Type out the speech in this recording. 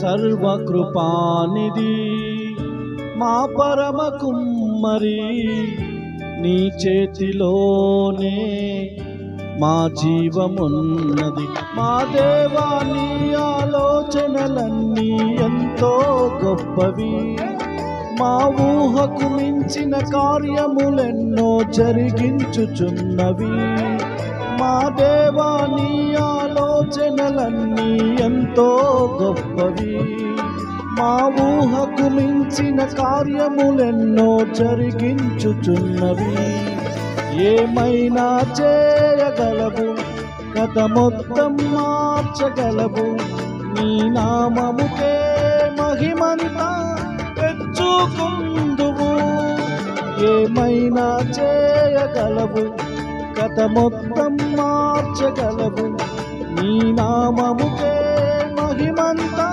సర్వకృపానిధి మా పరమ కుమ్మరి, నీ చేతిలోనే మా జీవమున్నది. మా దేవా, నీ ఆలోచనలన్నీ ఎంతో గొప్పవి, మా ఊహకు మించిన కార్యములెన్నో జరిగించుచున్నవి. మా దేవా, నీ ఆలోచనలన్నీ ఎంతో గొప్పవి, మా ఊహకు మించిన కార్యములెన్నో జరిగించుచున్నవి. ఏమైనా చేయగలవు, కథ మొత్తం మార్చగలవు, నీ నామముకే మహిమంతా తెచ్చుకుందువు. ఏమైనా చేయగలవు, కథ మొత్తం మార్చగలవు, నీ నామముకే మహిమంతా